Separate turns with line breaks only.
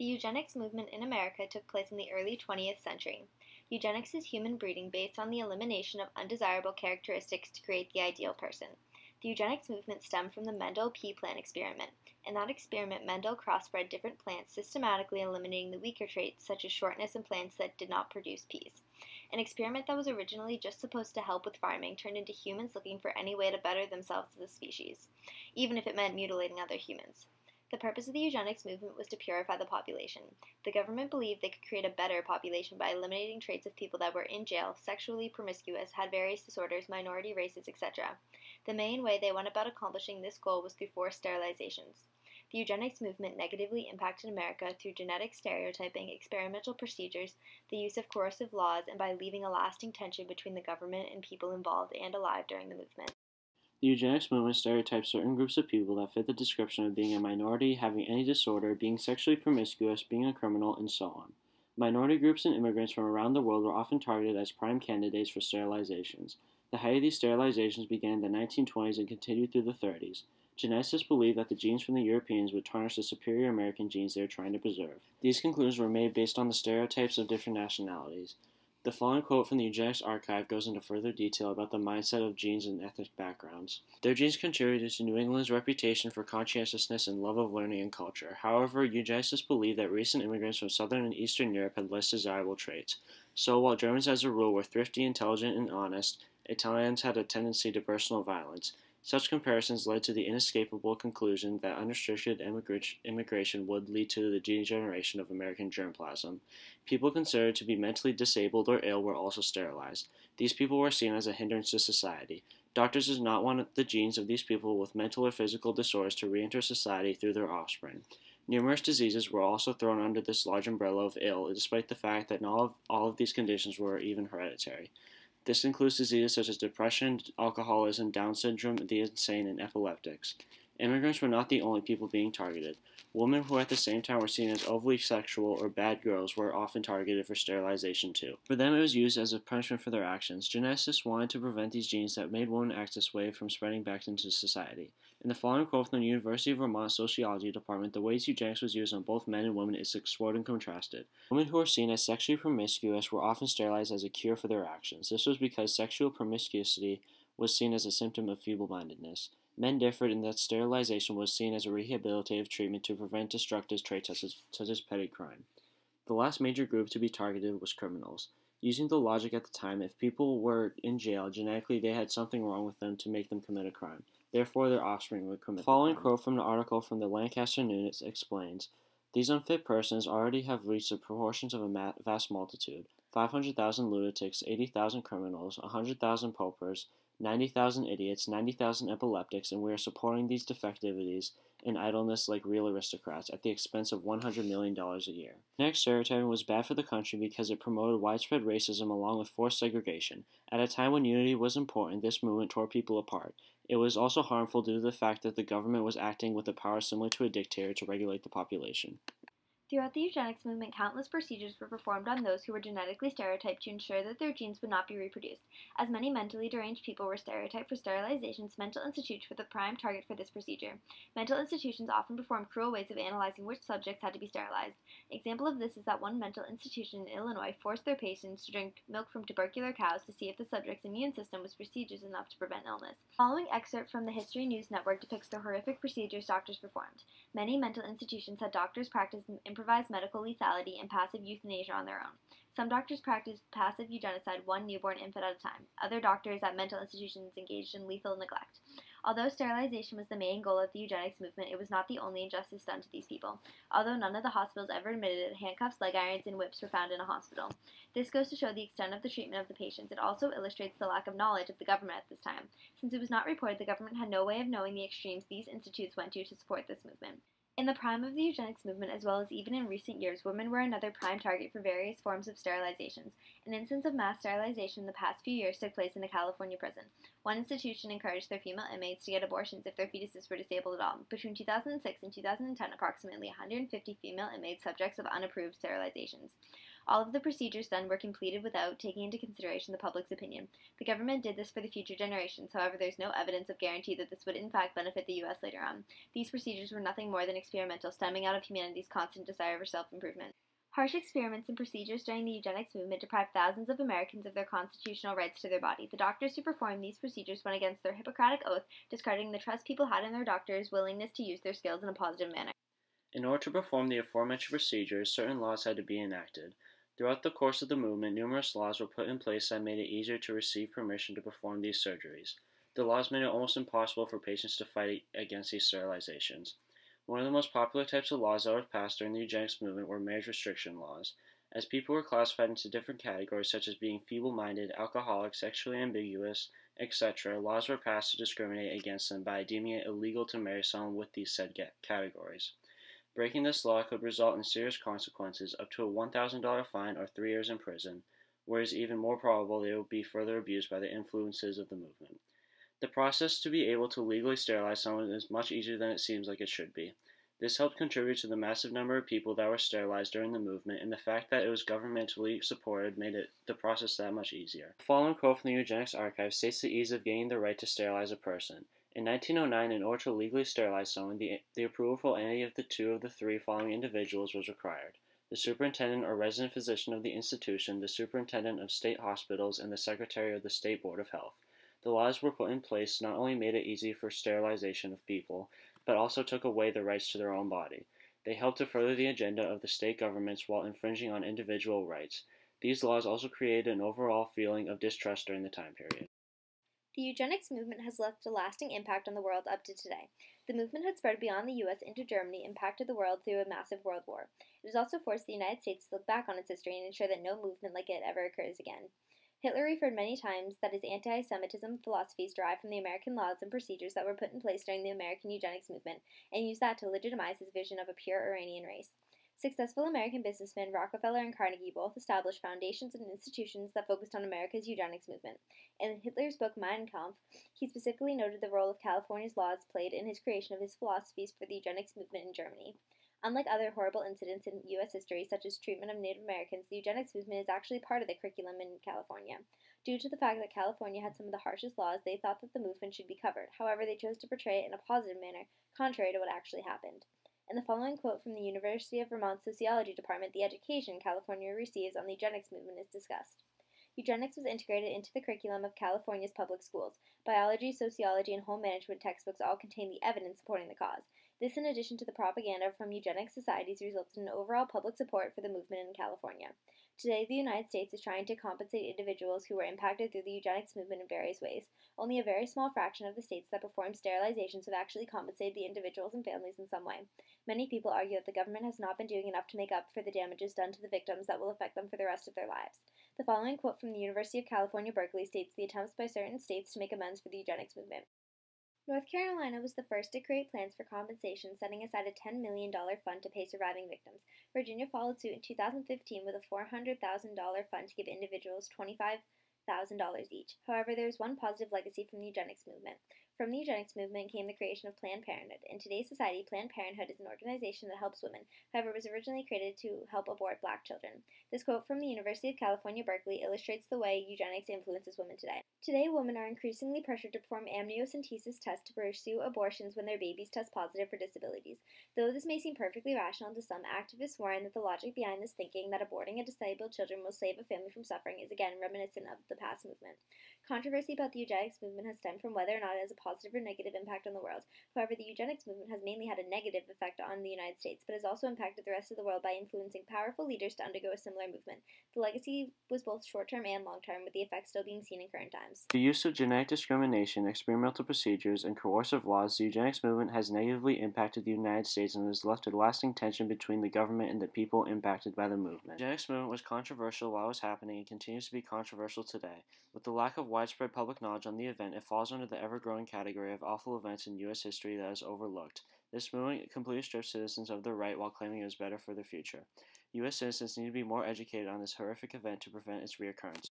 The eugenics movement in America took place in the early 20th century. Eugenics is human breeding based on the elimination of undesirable characteristics to create the ideal person. The eugenics movement stemmed from the Mendel pea plant experiment. In that experiment, Mendel crossbred different plants, systematically eliminating the weaker traits, such as shortness in plants that did not produce peas. An experiment that was originally just supposed to help with farming turned into humans looking for any way to better themselves as a species, even if it meant mutilating other humans. The purpose of the eugenics movement was to purify the population. The government believed they could create a better population by eliminating traits of people that were in jail, sexually promiscuous, had various disorders, minority races, etc. The main way they went about accomplishing this goal was through forced sterilizations. The eugenics movement negatively impacted America through genetic stereotyping, experimental procedures, the use of coercive laws, and by leaving a lasting tension between the government and people involved and alive during the movement.
The eugenics movement stereotypes certain groups of people that fit the description of being a minority, having any disorder, being sexually promiscuous, being a criminal, and so on. Minority groups and immigrants from around the world were often targeted as prime candidates for sterilizations. The height of these sterilizations began in the 1920s and continued through the 30s. Geneticists believed that the genes from the Europeans would tarnish the superior American genes they were trying to preserve. These conclusions were made based on the stereotypes of different nationalities. The following quote from the Eugenics Archive goes into further detail about the mindset of genes and ethnic backgrounds. Their genes contributed to New England's reputation for conscientiousness and love of learning and culture. However, eugenicists believe that recent immigrants from Southern and Eastern Europe had less desirable traits. So, while Germans as a rule were thrifty, intelligent, and honest, Italians had a tendency to personal violence. Such comparisons led to the inescapable conclusion that unrestricted immigration would lead to the degeneration of American germplasm. People considered to be mentally disabled or ill were also sterilized. These people were seen as a hindrance to society. Doctors did not want the genes of these people with mental or physical disorders to re-enter society through their offspring. Numerous diseases were also thrown under this large umbrella of ill, despite the fact that not all of these conditions were even hereditary. This includes diseases such as depression, alcoholism, Down syndrome, the insane, and epileptics. Immigrants were not the only people being targeted. Women who at the same time were seen as overly sexual or bad girls were often targeted for sterilization too. For them it was used as a punishment for their actions. Geneticists wanted to prevent these genes that made women act this way from spreading back into society. In the following quote from the University of Vermont Sociology Department, the ways eugenics was used on both men and women is explored and contrasted. Women who were seen as sexually promiscuous were often sterilized as a cure for their actions. This was because sexual promiscuity was seen as a symptom of feeble-mindedness. Men differed in that sterilization was seen as a rehabilitative treatment to prevent destructive traits such as petty crime. The last major group to be targeted was criminals. Using the logic at the time, if people were in jail, genetically they had something wrong with them to make them commit a crime. Therefore, their offspring would commit the following quote from an article from the Lancaster News explains, "These unfit persons already have reached the proportions of a vast multitude. 500,000 lunatics, 80,000 criminals, 100,000 paupers, 90,000 idiots, 90,000 epileptics, and we are supporting these defectivities in idleness like real aristocrats at the expense of $100 million a year." Genetic stereotyping was bad for the country because it promoted widespread racism along with forced segregation. At a time when unity was important, this movement tore people apart. It was also harmful due to the fact that the government was acting with a power similar to a dictator to regulate the population.
Throughout the eugenics movement, countless procedures were performed on those who were genetically stereotyped to ensure that their genes would not be reproduced. As many mentally deranged people were stereotyped for sterilizations, mental institutions were the prime target for this procedure. Mental institutions often performed cruel ways of analyzing which subjects had to be sterilized. An example of this is that one mental institution in Illinois forced their patients to drink milk from tubercular cows to see if the subject's immune system was prestigious enough to prevent illness. The following excerpt from the History News Network depicts the horrific procedures doctors performed. Many mental institutions had doctors practice improvised medical lethality and passive euthanasia on their own. Some doctors practiced passive eugenicide, one newborn infant at a time. Other doctors at mental institutions engaged in lethal neglect. Although sterilization was the main goal of the eugenics movement, it was not the only injustice done to these people. Although none of the hospitals ever admitted it, handcuffs, leg irons, and whips were found in a hospital. This goes to show the extent of the treatment of the patients. It also illustrates the lack of knowledge of the government at this time. Since it was not reported, the government had no way of knowing the extremes these institutes went to support this movement. In the prime of the eugenics movement, as well as even in recent years, women were another prime target for various forms of sterilizations. An instance of mass sterilization in the past few years took place in a California prison. One institution encouraged their female inmates to get abortions if their fetuses were disabled at all. Between 2006 and 2010, approximately 150 female inmates subjects of unapproved sterilizations. All of the procedures done were completed without taking into consideration the public's opinion. The government did this for the future generations, however there is no evidence of guarantee that this would in fact benefit the U.S. later on. These procedures were nothing more than experimental, stemming out of humanity's constant desire for self-improvement. Harsh experiments and procedures during the eugenics movement deprived thousands of Americans of their constitutional rights to their body. The doctors who performed these procedures went against their Hippocratic oath, discarding the trust people had in their doctors' willingness to use their skills in a positive manner.
In order to perform the aforementioned procedures, certain laws had to be enacted. Throughout the course of the movement, numerous laws were put in place that made it easier to receive permission to perform these surgeries. The laws made it almost impossible for patients to fight against these sterilizations. One of the most popular types of laws that were passed during the eugenics movement were marriage restriction laws. As people were classified into different categories such as being feeble-minded, alcoholic, sexually ambiguous, etc., laws were passed to discriminate against them by deeming it illegal to marry someone with these said categories. Breaking this law could result in serious consequences, up to a $1,000 fine or 3 years in prison, whereas even more probable they would be further abused by the influences of the movement. The process to be able to legally sterilize someone is much easier than it seems like it should be. This helped contribute to the massive number of people that were sterilized during the movement, and the fact that it was governmentally supported made the process that much easier. The following quote from the Eugenics Archive states the ease of gaining the right to sterilize a person. In 1909, in order to legally sterilize someone, the approval for any of the two of the three following individuals was required: the superintendent or resident physician of the institution, the superintendent of state hospitals, and the secretary of the State Board of Health. The laws were put in place not only made it easy for sterilization of people, but also took away the rights to their own body. They helped to further the agenda of the state governments while infringing on individual rights. These laws also created an overall feeling of distrust during the time period.
The eugenics movement has left a lasting impact on the world up to today. The movement had spread beyond the U.S. into Germany, impacted the world through a massive world war. It has also forced the United States to look back on its history and ensure that no movement like it ever occurs again. Hitler referred many times that his anti-Semitism philosophies derived from the American laws and procedures that were put in place during the American eugenics movement, and used that to legitimize his vision of a pure Iranian race. Successful American businessmen Rockefeller and Carnegie both established foundations and institutions that focused on America's eugenics movement. In Hitler's book Mein Kampf, he specifically noted the role of California's laws played in his creation of his philosophies for the eugenics movement in Germany. Unlike other horrible incidents in U.S. history, such as treatment of Native Americans, the eugenics movement is actually part of the curriculum in California. Due to the fact that California had some of the harshest laws, they thought that the movement should be covered. However, they chose to portray it in a positive manner, contrary to what actually happened. In the following quote from the University of Vermont's Sociology Department, the education California receives on the eugenics movement is discussed. Eugenics was integrated into the curriculum of California's public schools. Biology, sociology, and home management textbooks all contain the evidence supporting the cause. This, in addition to the propaganda from eugenics societies, resulted in overall public support for the movement in California. Today, the United States is trying to compensate individuals who were impacted through the eugenics movement in various ways. Only a very small fraction of the states that perform sterilizations have actually compensated the individuals and families in some way. Many people argue that the government has not been doing enough to make up for the damages done to the victims that will affect them for the rest of their lives. The following quote from the University of California, Berkeley states the attempts by certain states to make amends for the eugenics movement. North Carolina was the first to create plans for compensation, setting aside a $10 million fund to pay surviving victims. Virginia followed suit in 2015 with a $400,000 fund to give individuals $25,000 each. However, there is one positive legacy from the eugenics movement. From the eugenics movement came the creation of Planned Parenthood. In today's society, Planned Parenthood is an organization that helps women. However, it was originally created to help abort black children. This quote from the University of California, Berkeley illustrates the way eugenics influences women today. Today, women are increasingly pressured to perform amniocentesis tests to pursue abortions when their babies test positive for disabilities. Though this may seem perfectly rational to some, activists warn that the logic behind this thinking that aborting a disabled child will save a family from suffering is again reminiscent of the past movement. Controversy about the eugenics movement has stemmed from whether or not it has a positive or negative impact on the world. However, the eugenics movement has mainly had a negative effect on the United States, but has also impacted the rest of the world by influencing powerful leaders to undergo a similar movement. The legacy was both short-term and long-term, with the effects still being seen in current times.
The use of genetic discrimination, experimental procedures, and coercive laws, the eugenics movement has negatively impacted the United States and has left a lasting tension between the government and the people impacted by the movement. The eugenics movement was controversial while it was happening and continues to be controversial today. With the lack of widespread public knowledge on the event, it falls under the ever-growing category of awful events in U.S. history that is overlooked. This movement completely strips citizens of their right while claiming it is better for their future. U.S. citizens need to be more educated on this horrific event to prevent its reoccurrence.